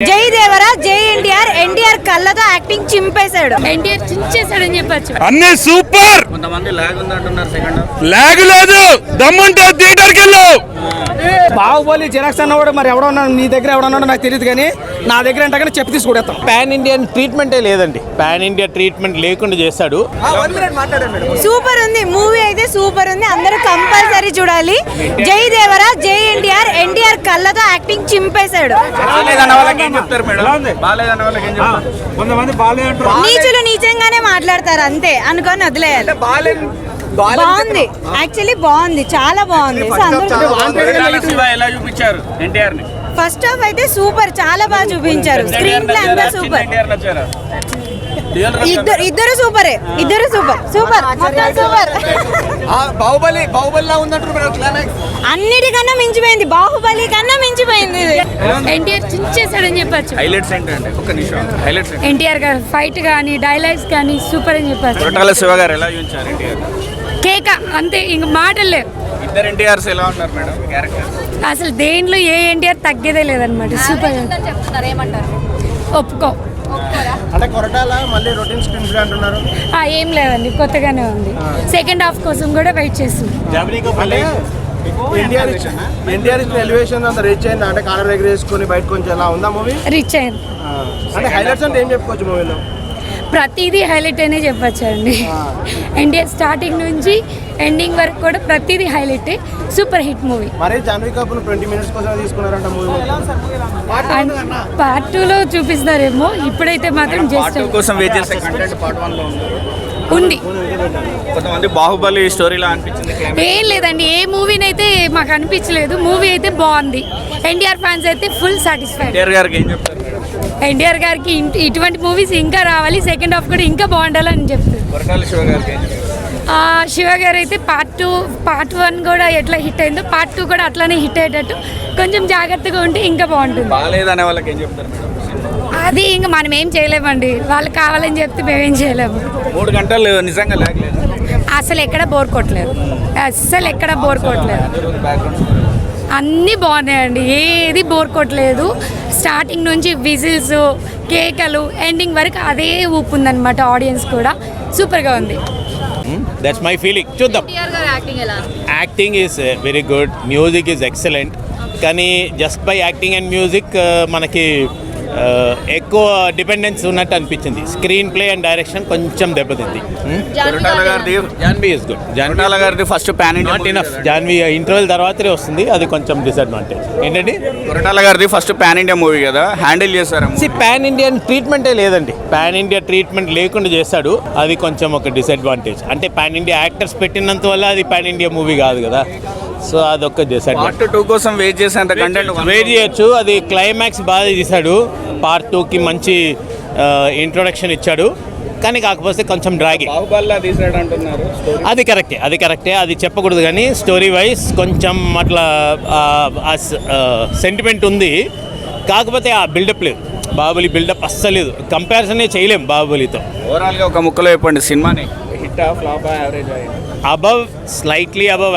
జై దేవరా జై ఎన్టీఆర్. ఎన్టీఆర్ కళ్ళతో యాక్టింగ్ చింపేశాడు. ఎన్టీఆర్ చించేశాడని చెప్పొచ్చు. అన్ని సూపర్. కొంతమంది లాగ్ ఉందంటున్నారు. సెకండ్ లాగ్ లేదు, దమ్ముంటే థియేటర్కి వెళ్ళు. బాహుబలి జిరాక్స్ అన్నవాడు మరి ఎవడన్నా నీ దగ్గర ఎవడన్నాడో నాకు తెలియదు, కానీ నా దగ్గర అంటే కానీ చెప్పి తీసుకుంటాం. పాన్ ఇండియన్ ట్రీట్మెంటే లేదండి, పాన్ ఇండియా ట్రీట్మెంట్ లేకుండా చేస్తాడు. సూపర్ ఉంది మూవీ అయితే, సూపర్ ఉంది. అందరూ కంపల్సరీ చూడాలి. జై దేవరా జై ఎన్టీఆర్. ఎన్టీఆర్ కళ్ళతో యాక్టింగ్ చింపేశాడు. నీచులు నీచంగానే మాట్లాడతారు అంతే అనుకొని వదిలేయాలి. బాగుంది, యాక్చువల్లీ బాగుంది, చాలా బాగుంది. ఫస్ట్ హాఫ్ అయితే సూపర్, చాలా బాగా చూపించారు. స్క్రీన్ ప్లే అంతా సూపర్. ఇద్దరు సూపరే, ఇద్దరు సూపర్ సూపర్ మొత్తం సూపర్. బాహుబలి ఉందంటారు, అన్నిటికన్నా మించిపోయింది, బాహుబలి కన్నా మించిపోయింది. ఎన్టీఆర్ చించేశాడని చెప్పొచ్చు. హైలైట్స్ ఏంటంటే ఒక్క నిమిషం హైలైట్స్ ఎన్టీఆర్ గారు ఫైట్ కానీ డైలాగ్స్ కానీ సూపర్ అని చెప్పొచ్చు. కొరటాల శివ గారు ఎలా చూపించారు ఎన్టీఆర్? కేక అంతే, ఇంక మాటలు లేవు. ఇద్దరు ఎన్టీఆర్స్ ఎలా ఉన్నారు మేడం క్యారెక్టర్? అసలు దేంట్లో ఏ ఎన్టీఆర్ తగ్గేదే లేదనమాట. సూపర్. ఒప్పుకో. అంటే కొరటాల మళ్ళీ రొటీన్ స్క్రీన్ ప్లే అంటున్నారు. ఏం లేదండి, కొత్తగానే ఉంది. సెకండ్ హాఫ్ కోసం కూడా వెయిట్ చేస్తుంది. ఎన్టీఆర్ ఇచ్చిన ఎలివేషన్ అంతా రీచ్ అయింది. అంటే కాలర్ దగ్గర వేసుకొని బయట కొంచెం ఎలా ఉందా మూవీ? రీచ్ అయింది. అంటే హైలైట్స్ అంటే ఏం చెప్పుకోవచ్చు మూవీలో? ప్రతిదీ హైలైట్ అనే చెప్పచ్చు అండి. ఎన్టీఆర్ స్టార్టింగ్ నుంచి ఎండింగ్ వరకు కూడా ప్రతిదీ హైలైట్. Super hit movie. మరి జాన్వీ కపూర్ 20 minutes కోసం తీసుకున్నారంట మూవీ. పార్ట్ 2లో చూపిస్తారేమో, ఇప్పుడైతే మాత్రం జస్ట్ కోసం వెయిట్ చేసే కంటెంట్ పార్ట్ 1 లో ఉంది. కొంతమంది బాహుబలి స్టోరీలా అనిపించింది. ఏం లేదండి, ఏ మూవీని అయితే మాకు అనిపించలేదు. మూవీ అయితే బాగుంది. ఎన్టీఆర్ ఫ్యాన్స్ అయితే ఫుల్ సాటిస్ఫైడ్. ఎన్టీఆర్ గారికి ఏం చెప్తారు? ఎన్టీఆర్ గారికి ఇటువంటి మూవీస్ ఇంకా రావాలి, సెకండ్ హాఫ్ కూడా ఇంకా బాగుండాలని చెప్తారు. కొరటాల శివ గారికి ఏం చెప్తారు? శివ గారు అయితే పార్ట్ 1 కూడా ఎట్లా హిట్ అయిందో పార్ట్ 2 కూడా అట్లానే హిట్ అయ్యేటట్టు కొంచెం జాగ్రత్తగా ఉంటే ఇంకా బాగుంటుంది. బాగాలేదనే వాళ్ళకి ఏం చెప్తారు మేడం? అది ఇంకా మనం ఏం చేయలేమండి, వాళ్ళు కావాలని చెప్తే మేమేం చేయలేము. 3 గంటలు నిజంగా లేకలేదు, అసలు ఎక్కడ బోర్ కొట్టలేదు, అస్సలు ఎక్కడ బోర్ కొట్టలేదు. అన్నీ బాగున్నాయండి, ఏది బోర్ కొట్టలేదు. స్టార్టింగ్ నుంచి విజిల్స్, కేకలు, ఎండింగ్ వరకు అదే ఊపు ఉందన్నమాట. ఆడియన్స్ కూడా సూపర్గా ఉంది. That's my feeling. చూద్దాం. Acting is very good, music is excellent. కానీ just by acting and music మనకి ఎక్కువ డిపెండెన్స్ ఉన్నట్టు అనిపించింది. స్క్రీన్ ప్లే అండ్ డైరెక్షన్ కొంచెం దెబ్బతింది. Janhvi is good. కొరటాల గారిది first pan India not enough. Janhvi interval తర్వాతనే వస్తుంది, అది కొంచెం డిసడ్వాంటేజ్. ఏంటండి? కొరటాల గారిది ఫస్ట్ పాన్ ఇండియా మూవీ కదా, హ్యాండిల్ చేశారు. పాన్ ఇండియన్ ట్రీట్మెంటే లేదండి, పాన్ ఇండియా ట్రీట్మెంట్ లేకుండా చేస్తాడు, అది కొంచెం ఒక డిసడ్వాంటేజ్. అంటే పాన్ ఇండియా యాక్టర్స్ పెట్టినంత వల్ల అది పాన్ ఇండియా మూవీ కాదు కదా, సో అదొక డిసడ్వాంటేజ్. పార్ట్ 2 కోసం వెయిట్ చేసేంత కంటెంట్ వెయిట్ చేయొచ్చు. అది క్లైమాక్స్ బాగా తీశాడు. పార్ట్ 2కి మంచి ఇంట్రొడక్షన్ ఇచ్చాడు, కానీ కాకపోతే కొంచెం డ్రాగింగ్. బాహుబలిలా తీసాడు అంటున్నారు. అది కరెక్టే, అది చెప్పకూడదు, కానీ స్టోరీ వైజ్ కొంచెం అట్లా సెంటిమెంట్ ఉంది. కాకపోతే ఆ బిల్డప్ లేదు, బాహుబలి బిల్డప్ అస్సలు లేదు. కంపారిజనే చేయలేం బాహుబలితో. ఓవరాల్గా ఒక ముక్కలో చెప్పండి, సినిమాని hit flop average above, slightly above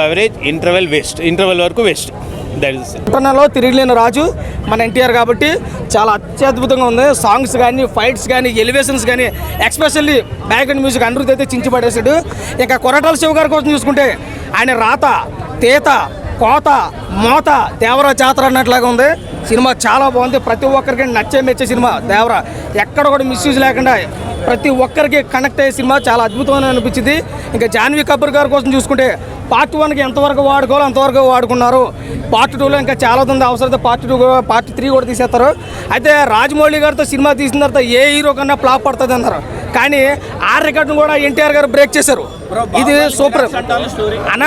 average, interval వరకు వేస్ట్. పట్టణంలో తిరిగిలేని రాజు మన ఎన్టీఆర్ కాబట్టి చాలా అత్యద్భుతంగా ఉంది. సాంగ్స్ కానీ, ఫైట్స్ కానీ, ఎలివేషన్స్ కానీ, ఎక్స్పెషల్లీ బ్యాక్గ్రౌండ్ మ్యూజిక్ అనిరుద్ధ్ అయితే చించి పడేసాడు. ఇంకా కొరటాల శివ గారి కోసం చూసుకుంటే ఆయన రాత, తేత, కోత, మోత, దేవరా జాతర అన్నట్లాగా ఉంది. సినిమా చాలా బాగుంది, ప్రతి ఒక్కరికి మెచ్చే సినిమా దేవరా. ఎక్కడ కూడా మిస్యూజ్ లేకుండా ప్రతి ఒక్కరికి కనెక్ట్ అయ్యే సినిమా, చాలా అద్భుతమైన అనిపించింది. ఇంకా జాన్వీ కపూర్ గారి కోసం చూసుకుంటే పార్ట్ 1కి ఎంతవరకు వాడుకోవాలో అంతవరకు వాడుకున్నారు. పార్ట్ 2లో ఇంకా చాలా ఉంది, అవసరమైతే పార్ట్ 3 కూడా తీసేస్తారు. అయితే రాజమౌళి గారితో సినిమా తీసిన తర్వాత ఏ హీరో కన్నా ఫ్లాప్ పడుతుంది అన్నారు, కానీ ఆ రికార్డును కూడా ఎన్టీఆర్ గారు బ్రేక్ చేశారు. ఇది సూపర్ అన్న.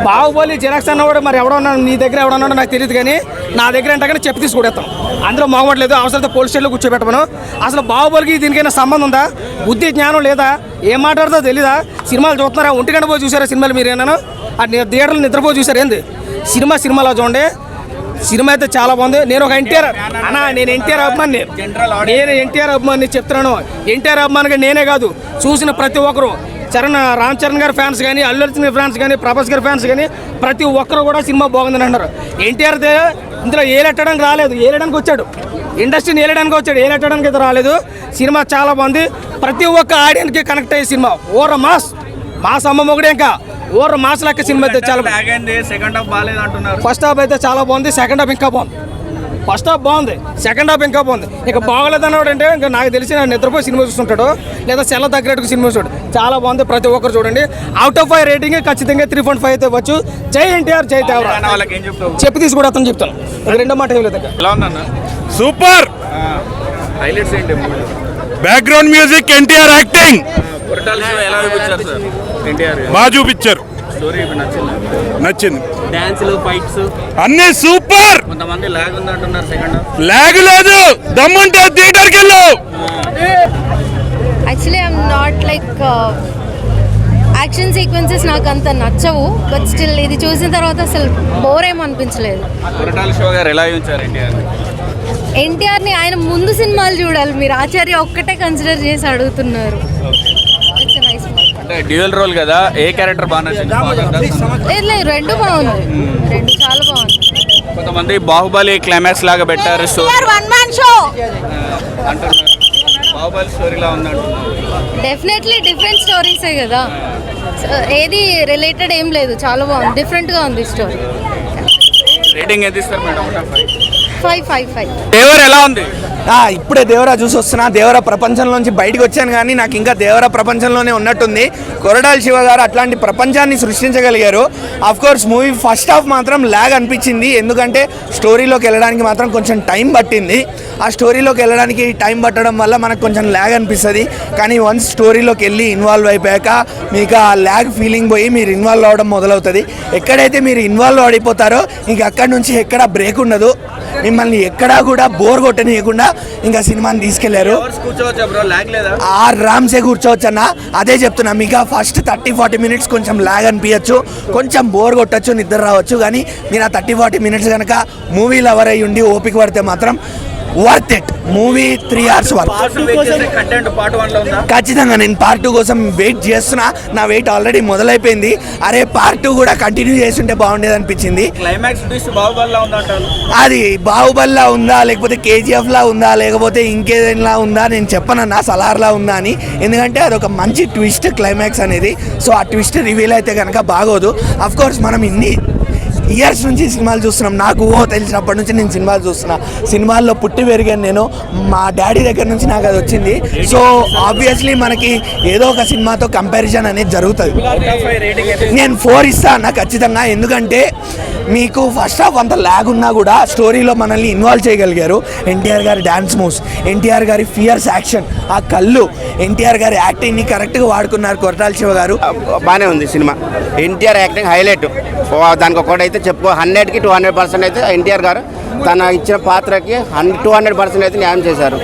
బాహుబలి జిరాక్స్ అన్నవాడు మరి ఎవడన్నా నీ దగ్గర ఎవడన్నాడో నాకు తెలియదు, కానీ నా దగ్గర అంటే కానీ చెప్పి తీసుకుంటాం. అందులో మొగమట్లేదు, అవసరమైతే పోలీస్ స్టేషన్లో కూర్చోబెట్టమను. అసలు బాహుబలికి దీనికైనా సంబంధం ఉందా? బుద్ధి జ్ఞానం లేదా? ఏం మాట్లాడుతుందో తెలీదా? సినిమాలు చూస్తున్నారా? 1 గంట పోయి చూసారా సినిమాలు? మీరేనా ఆ థియేటర్లు నిద్రపోయి చూసారు ఏంది? సినిమాలో చూడండి, సినిమా అయితే చాలా బాగుంది. నేను ఒక ఎన్టీఆర్ అభిమాని చెప్తున్నాను. ఎన్టీఆర్ అభిమానిగా నేనే కాదు, చూసిన ప్రతి ఒక్కరు రామ్ చరణ్ గారి ఫ్యాన్స్ కానీ, అల్లు అర్జున్ గారి ఫ్యాన్స్ కానీ, ప్రభాస్ గారి ఫ్యాన్స్ కానీ ప్రతి ఒక్కరు కూడా సినిమా బాగుందని అంటారు. ఎన్టీఆర్ ఇందులో ఏలెట్టడానికి రాలేదు, ఏలడానికి వచ్చాడు, ఇండస్ట్రీని ఏలడానికి వచ్చాడు, ఏలెట్టడానికి అయితే రాలేదు. సినిమా చాలా బాగుంది, ప్రతి ఒక్క ఆడియన్స్కి కనెక్ట్ అయ్యే సినిమా. ఓర మాస్ అమ్మ మొగుడే, ఇంకా ఓర మాస్ లెక్క సినిమా అయితే చాలా సెకండ్ హాఫ్ బాగాలేదు అంటున్నారు. ఫస్ట్ హాఫ్ అయితే చాలా బాగుంది, సెకండ్ హాఫ్ ఇంకా బాగుంది. ఫస్ట్ హాఫ్ బాగుంది, సెకండ్ హాఫ్ ఇంకా బాగుంది. ఇక బాగలేదు అన్నాడు అంటే ఇంకా నాకు తెలిసి నేను నిద్రపోయి సినిమా చూస్తుంటాడు, లేదా సెల్ల తగ్గట్టుకు సినిమా చూడు. చాలా బాగుంది, ప్రతి ఒక్కరు చూడండి. అవుట్ ఆఫ్ 5 రేటింగ్ ఖచ్చితంగా 3.5 అయితే ఇవ్వచ్చు. జై ఎన్టీఆర్, జై దేవరా. వాళ్ళకి ఏం చెప్తావు? చెప్పి తీసి కూడా అతను చెప్తాను, ఇది రెండో మాట ఏం లేదు. ఎలా ఉందన్న? సూపర్. హైలైట్స్ ఏంటి? Background music, NTR acting Koratala Shiva ఎలా చూపించారు సార్? ఎన్టీఆర్ బాగా చూపించారు, స్టోరీ నచ్చింది. నచ్చింది. డాన్స్లు, ఫైట్స్ అన్నీ సూపర్. కొంతమంది లాగ్ ఉంది అంటున్నారు. సెకండ్ హాఫ్ లాగ్ లేదు, దమ్ముంటే థియేటర్కి వెళ్ళు. Actually I'm not like action sequences నాకు అంత నచ్చవు, బట్ స్టిల్ ఇది చూసిన తర్వాత అసలు బోర్ ఏం అనిపించలేదు. కొరటాల శివ గారు ఎలా చూపించారు ఎన్టీఆర్? ఎన్టీఆర్ని ఆయన ముందు సినిమాలు చూడాలి, మీరు ఆచార్య ఒక్కటే కన్సిడర్ చేసి అడుగుతున్నారు. It's nice. అంటే డ్యూయల్ రోల్ కదా, ఏ క్యారెక్టర్ బాగా నచ్చింది? లేదు, రెండు బాగుంది, రెండు చాలా బాగుంది. కొంతమంది బాహుబలి క్లైమాక్స్ లాగా పెట్టారు వన్ మ్యాన్ షో అంటున్నారు. బాహుబలి స్టోరీలా ఉంది అంటున్నారు. డెఫినెట్లీ డిఫరెంట్ స్టోరీసే కదా, ఏది రిలేటెడ్ ఏం లేదు, చాలా బాగుంది, డిఫరెంట్గా ఉంది స్టోరీ. రేటింగ్ ఎంత ఇస్తారు మేడం? 5/5. దేవర్ ఎలా ఉంది? ఇప్పుడే దేవరా చూసి వస్తున్నా. దేవరా ప్రపంచంలోంచి బయటకు వచ్చాను, కానీ నాకు ఇంకా దేవరా ప్రపంచంలోనే ఉన్నట్టుంది. కొరటాల శివ గారు అట్లాంటి ప్రపంచాన్ని సృష్టించగలిగారు. Of course movie first half మాత్రం ల్యాగ్ అనిపించింది, ఎందుకంటే స్టోరీలోకి వెళ్ళడానికి మాత్రం కొంచెం టైం పట్టింది. ఆ స్టోరీలోకి వెళ్ళడానికి టైం పట్టడం వల్ల మనకు కొంచెం ల్యాగ్ అనిపిస్తుంది. కానీ వన్స్ స్టోరీలోకి వెళ్ళి ఇన్వాల్వ్ అయిపోయాక మీకు ఆ ల్యాగ్ ఫీలింగ్ పోయి మీరు ఇన్వాల్వ్ అవ్వడం మొదలవుతుంది. ఎక్కడైతే మీరు ఇన్వాల్వ్ అయిపోతారో ఇంక అక్కడి నుంచి ఎక్కడా బ్రేక్ ఉండదు, మిమ్మల్ని ఎక్కడా కూడా బోర్ కొట్టనీయకుండా ఇంకా సినిమాని తీసుకెళ్లారు. ఆరామ్సే కూర్చోవచ్చు అన్న, అదే చెప్తున్నా మీకు. ఫస్ట్ 30-40 మినిట్స్ కొంచెం ల్యాగ్ అనిపించచ్చు, కొంచెం బోర్ కొట్టచ్చు, నిద్ర రావచ్చు. కానీ మీరు ఆ 30-40 మినిట్స్ కనుక మూవీ లవర్ అయ్యి ఉండి ఓపిక పడితే మాత్రం worth it. Movie 3 hours worth. ఖచ్చితంగా నేను పార్ట్ 2 కోసం వెయిట్ చేస్తున్నా. నా వెయిట్ ఆల్రెడీ మొదలైపోయింది. అరే పార్ట్ 2 కూడా కంటిన్యూ చేస్తుంటే బాగుండేది అనిపించింది. అది బాహుబలిలా ఉందా, లేకపోతే KGF లా ఉందా, లేకపోతే ఇంకేదైనా ఉందా నేను చెప్పనన్నా, సలార్లా ఉందా అని. ఎందుకంటే అదొక మంచి ట్విస్ట్ క్లైమాక్స్ అనేది. సో ఆ ట్విస్ట్ రివీల్ అయితే కనుక బాగోదు. అఫ్ కోర్స్ మనం ఇన్ని ఇయర్స్ నుంచి సినిమాలు చూస్తున్నాం, నాకు తెలిసినప్పటి నుంచి నేను సినిమాలు చూస్తున్నా. సినిమాల్లో పుట్టి పెరిగాను నేను, మా డాడీ దగ్గర నుంచి నాకు అది వచ్చింది. సో ఆబ్వియస్లీ మనకి ఏదో ఒక సినిమాతో కంపారిజన్ అనేది జరుగుతుంది. నేను 4 ఇస్తా అన్న ఖచ్చితంగా, ఎందుకంటే మీకు ఫస్ట్ హాఫ్ అంత ల్యాగ్ ఉన్నా కూడా స్టోరీలో మనల్ని ఇన్వాల్వ్ చేయగలిగారు. ఎన్టీఆర్ గారి డ్యాన్స్ మూవ్స్, ఎన్టీఆర్ గారి ఫియర్స్ యాక్షన్, ఆ కళ్ళు, ఎన్టీఆర్ గారి యాక్టింగ్ని కరెక్ట్గా వాడుకున్నారు కొరటాల శివ గారు. బాగానే ఉంది సినిమా. NTR acting highlight. దానికి ఒకటైతే చెప్పుకో, 100కి 200% అయితే ఎన్టీఆర్ గారు తన ఇచ్చిన పాత్రకి 200% అయితే న్యాయం చేశారు.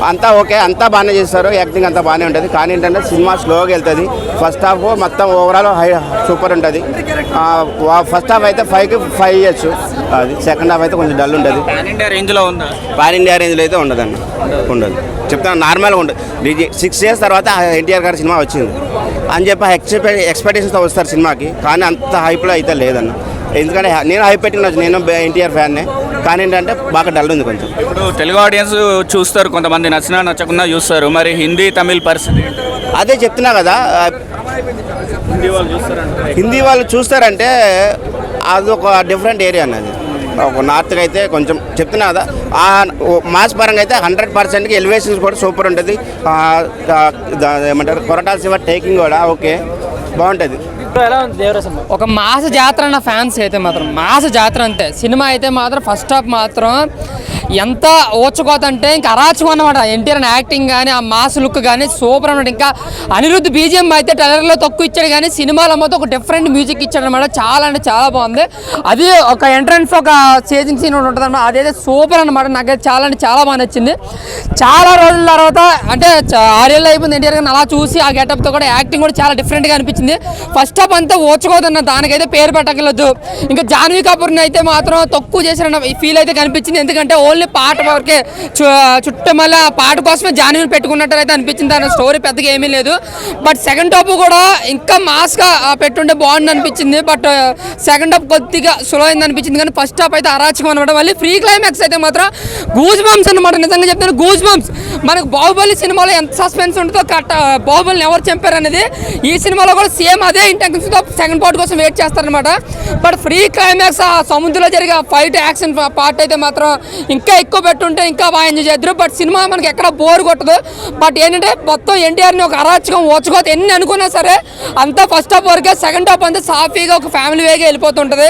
అంతా ఓకే, అంతా బాగానే చేస్తారు, యాక్టింగ్ అంతా బాగానే ఉంటుంది. కానీ ఏంటంటే సినిమా స్లోగా వెళ్తుంది. ఫస్ట్ హాఫ్ మొత్తం ఓవరాల్ సూపర్ ఉంటుంది. ఫస్ట్ హాఫ్ అయితే 5కి 5 ఇవ్వచ్చు. అది సెకండ్ హాఫ్ అయితే కొంచెం డల్ ఉంటుంది. పాన్ ఇండియా రేంజ్లో అయితే ఉండదండి, ఉండదు. చెప్తాను, నార్మల్గా ఉంటుంది. 6 years తర్వాత ఎన్టీఆర్ గారి సినిమా వచ్చింది అని చెప్పి ఎక్స్పెక్టేషన్స్తో వస్తారు సినిమాకి, కానీ అంత హైప్లో అయితే లేదన్న. ఎందుకంటే నేను హైప్ పెట్టిన, నేను ఎన్టీఆర్ ఫ్యాన్నే, కానీ ఏంటంటే బాగా డల్ ఉంది కొంచెం. ఇప్పుడు తెలుగు ఆడియన్స్ చూస్తారు, కొంతమంది నచ్చినా నచ్చకుండా చూస్తారు. మరి హిందీ తమిళ్ పరిస్థితి? అదే చెప్తున్నా కదా, హిందీ వాళ్ళు చూస్తారంటే అదొక డిఫరెంట్ ఏరియా అన్నది. ఒక నార్త్కి అయితే కొంచెం చెప్తున్నా కదా, ఆ మాస్ పరంగా అయితే 100%కి ఎలివేషన్స్ కూడా సూపర్ ఉంటుంది. ఏమంటారు, కొరటాల శివ టేకింగ్ కూడా ఓకే, బాగుంటుంది. ఒక మాస జాతర అన్న ఫ్యాన్స్ అయితే మాత్రం మాస జాతర అంతే. సినిమా అయితే మాత్రం ఫస్ట్ హాఫ్ మాత్రం ఎంత ఓచుకోత అంటే ఇంకా అరాచకం అన్నమాట. ఎన్టీఆర్ యాక్టింగ్ కానీ ఆ మాస్ లుక్ కానీ సూపర్ అన్నమాట. ఇంకా అనిరుద్ధ్ BGM అయితే ట్రైలర్లో తక్కువ ఇచ్చాడు, కానీ సినిమాలో మొత్తం ఒక డిఫరెంట్ మ్యూజిక్ ఇచ్చాడు అనమాట. చాలా అంటే చాలా బాగుంది. అది ఒక ఎంట్రన్స్ ఒక చేజింగ్ సీన్ ఉంటుంది అనమాట, అదైతే సూపర్ అనమాట. నాకైతే చాలా అంటే చాలా బాగా నచ్చింది. చాలా రోజుల తర్వాత అంటే 6 ఏళ్ళు అయిపోయింది ఎన్టీఆర్ గారిని అలా చూసి ఆ గెటప్తో కూడా యాక్టింగ్ కూడా చాలా డిఫరెంట్గా అనిపించింది. ఫస్ట్ హాఫ్ అంతా ఓచుకోదన్న, దానికైతే పేరు పెట్టగలదు. ఇంకా జాన్వీ కపూర్ని అయితే మాత్రం తక్కువ చేసిన ఫీల్ అయితే కనిపించింది. ఎందుకంటే ఓన్లీ పాట వరకే చుట్టూ మళ్ళీ ఆ పాట కోసమే జాన్వీని పెట్టుకున్నట్టు అయితే అనిపించింది. దాని స్టోరీ పెద్దగా ఏమీ లేదు. బట్ సెకండ్ హాఫ్ కూడా ఇంకా మాస్గా పెట్టుంటే బాగుంది అనిపించింది. బట్ సెకండ్ హాఫ్ కొద్దిగా స్లో అయింది అనిపించింది. కానీ ఫస్ట్ హాఫ్ అయితే అరాచకం అనమాట. మళ్ళీ ఫ్రీ క్లైమాక్స్ అయితే మాత్రం గూజ్ బంప్స్ అనమాట. నిజంగా చెప్తాను, గూజ్ బంప్స్. మనకు బాహుబలి సినిమాలో ఎంత సస్పెన్స్ ఉంటుందో బాహుబలిని ఎవరు చంపారు అనేది ఈ సినిమాలో కూడా సేమ్ అదే ఇంటెన్షన్తో సెకండ్ పార్ట్ కోసం వెయిట్ చేస్తారనమాట. బట్ ఫ్రీ క్లైమాక్స్ ఆ సముద్రంలో జరిగే ఫైట్ యాక్షన్ పార్ట్ అయితే మాత్రం ఇంకా ఎక్కువ పెట్టుంటే ఇంకా బాగా ఎంజాయ్ చేద్దరు. బట్ సినిమా మనకి ఎక్కడ బోర్ కొట్టదు. బట్ ఏంటంటే మొత్తం ఎన్టీఆర్ని ఒక అరాచకం ఓచుకోత ఎన్ని అనుకున్నా సరే అంతా ఫస్ట్ హాఫ్ వరకే, సెకండ్ హాఫ్ అంతా సాఫీగా ఒక ఫ్యామిలీ వేగా వెళ్ళిపోతుంటుంది.